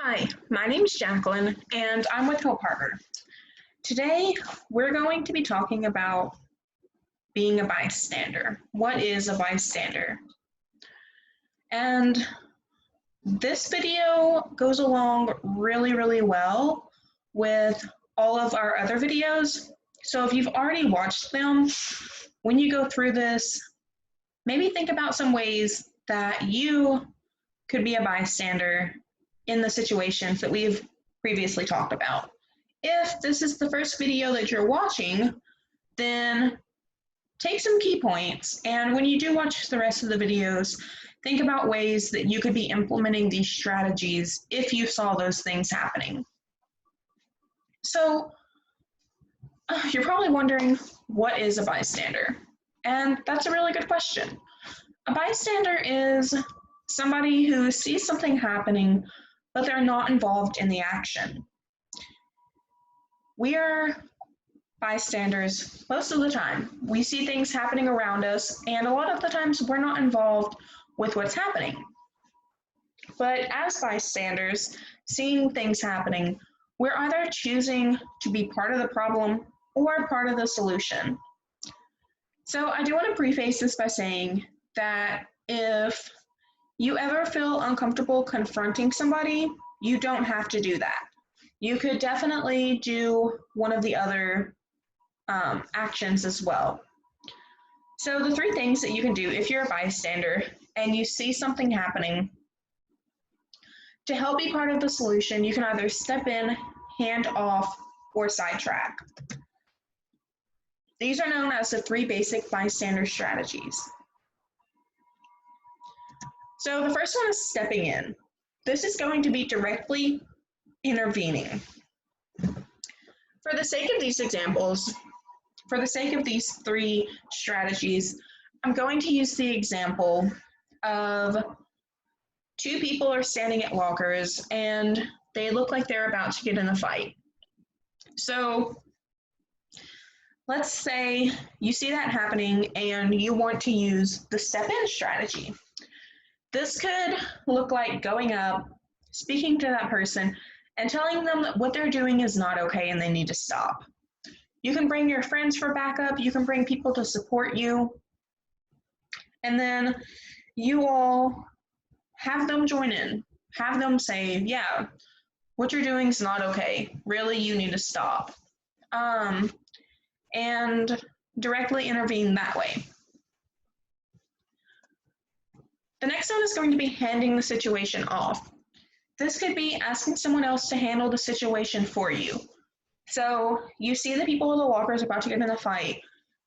Hi, my name is Jacqueline, and I'm with Hope Harbor. Today, we're going to be talking about being a bystander. What is a bystander? And this video goes along really well with all of our other videos. So if you've already watched them, when you go through this, maybe think about some ways that you could be a bystander in the situations that we've previously talked about. If this is the first video that you're watching, then take some key points, and when you do watch the rest of the videos, think about ways that you could be implementing these strategies if you saw those things happening. So you're probably wondering, what is a bystander? And that's a really good question. A bystander is somebody who sees something happening, but they're not involved in the action. We are bystanders most of the time. We see things happening around us, and a lot of the times we're not involved with what's happening. But as bystanders, seeing things happening, we're either choosing to be part of the problem or part of the solution. So I do want to preface this by saying that if you ever feel uncomfortable confronting somebody, you don't have to do that. You could definitely do one of the other actions as well. So the three things that you can do if you're a bystander and you see something happening, to help be part of the solution, you can either step in, hand off, or sidetrack. These are known as the three basic bystander strategies. So the first one is stepping in. This is going to be directly intervening. For the sake of these examples, for the sake of these three strategies, I'm going to use the example of two people are standing at lockers and they look like they're about to get in a fight. So let's say you see that happening and you want to use the step-in strategy. This could look like going up, speaking to that person, and telling them that what they're doing is not okay and they need to stop. You can bring your friends for backup, you can bring people to support you, and then you all have them join in. Have them say, yeah, what you're doing is not okay. Really, you need to stop. And directly intervene that way. The next one is going to be handing the situation off. This could be asking someone else to handle the situation for you. So you see the people in the lockers about to get in a fight,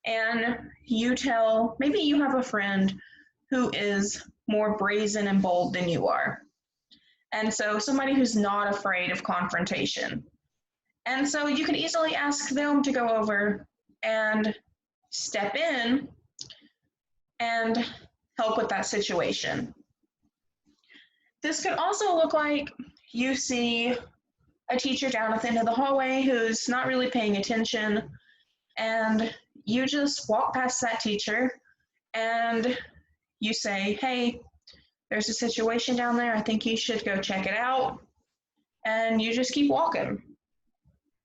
and you tell, maybe you have a friend who is more brazen and bold than you are. And so somebody who's not afraid of confrontation. And so you can easily ask them to go over and step in and help with that situation. This could also look like you see a teacher down at the end of the hallway who's not really paying attention, and you just walk past that teacher and you say, hey, there's a situation down there, I think you should go check it out, and you just keep walking.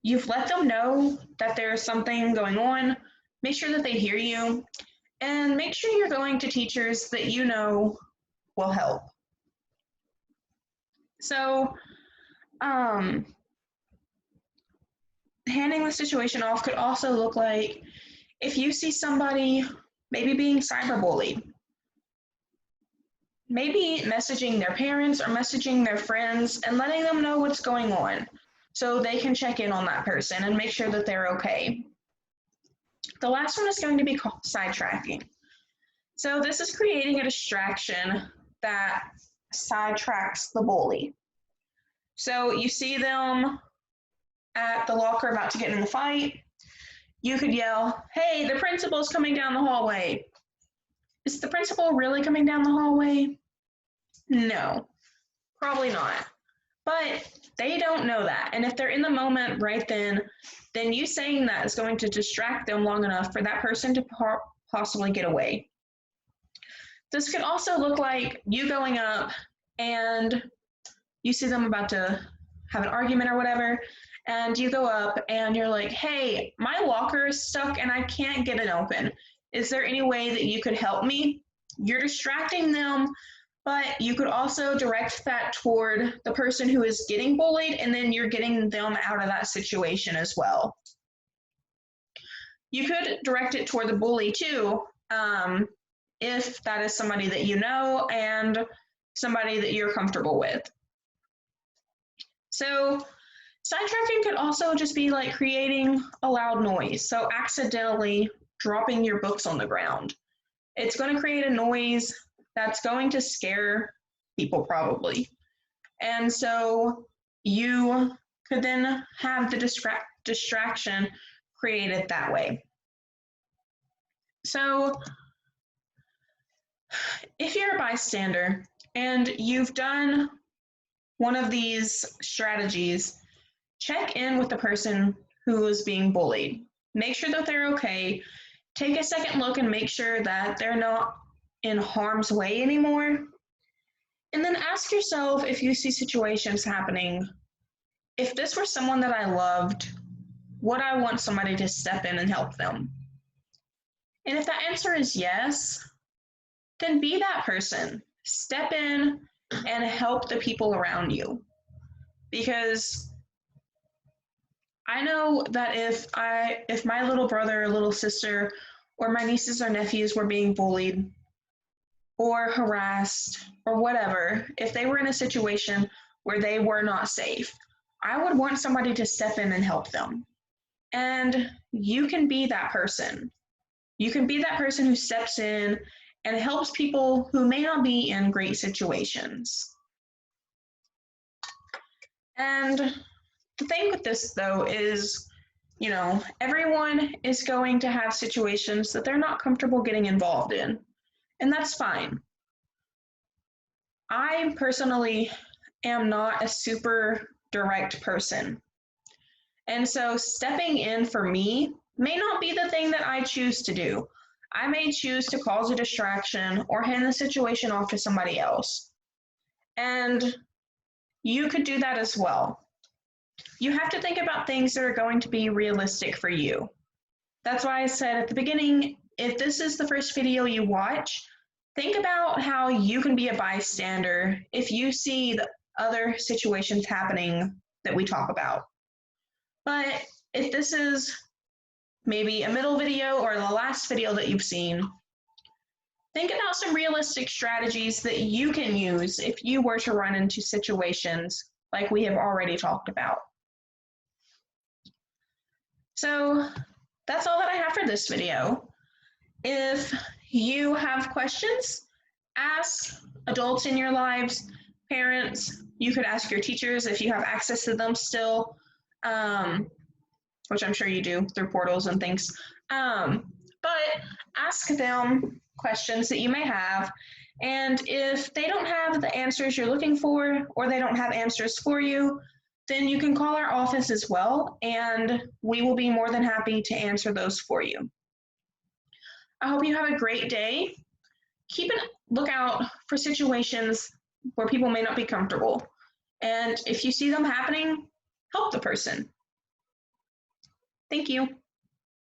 You've let them know that there's something going on, make sure that they hear you, and make sure you're going to teachers that you know will help. So, handing the situation off could also look like if you see somebody maybe being cyberbullied, maybe messaging their parents or messaging their friends and letting them know what's going on so they can check in on that person and make sure that they're okay. The last one is going to be called sidetracking. So this is creating a distraction that sidetracks the bully. So you see them at the locker about to get in the fight. You could yell, hey, the principal's coming down the hallway. Is the principal really coming down the hallway? No, probably not. But they don't know that. And if they're in the moment right then you saying that is going to distract them long enough for that person to possibly get away. This could also look like you going up and you see them about to have an argument or whatever, and you go up and you're like, hey, my locker is stuck and I can't get it open. Is there any way that you could help me? You're distracting them, but you could also direct that toward the person who is getting bullied, and then you're getting them out of that situation as well. You could direct it toward the bully too, if that is somebody that you know and somebody that you're comfortable with. So sidetracking could also just be like creating a loud noise. So accidentally dropping your books on the ground. It's going to create a noise that's going to scare people probably. And so you could then have the distraction created that way. So if you're a bystander and you've done one of these strategies, check in with the person who is being bullied. Make sure that they're okay. Take a second look and make sure that they're not in harm's way anymore. And then ask yourself, if you see situations happening, if this were someone that I loved, would I want somebody to step in and help them? And if that answer is yes, then be that person. Step in and help the people around you. Because I know that if my little brother or little sister or my nieces or nephews were being bullied or harassed or whatever, if they were in a situation where they were not safe, I would want somebody to step in and help them. And you can be that person. You can be that person who steps in and helps people who may not be in great situations. And the thing with this, though, is, everyone is going to have situations that they're not comfortable getting involved in, and that's fine. I personally am not a super direct person, and so stepping in for me may not be the thing that I choose to do. I may choose to cause a distraction or hand the situation off to somebody else, and you could do that as well. You have to think about things that are going to be realistic for you. That's why I said at the beginning, if this is the first video you watch, think about how you can be a bystander if you see the other situations happening that we talk about. But if this is maybe a middle video or the last video that you've seen, think about some realistic strategies that you can use if you were to run into situations like we have already talked about. So that's all that I have for this video. If you have questions, ask adults in your lives, parents. You could ask your teachers if you have access to them still, which I'm sure you do through portals and things. But ask them questions that you may have. And if they don't have the answers you're looking for, or they don't have answers for you, then you can call our office as well, and we will be more than happy to answer those for you. I hope you have a great day. Keep a lookout for situations where people may not be comfortable. And if you see them happening, help the person. Thank you.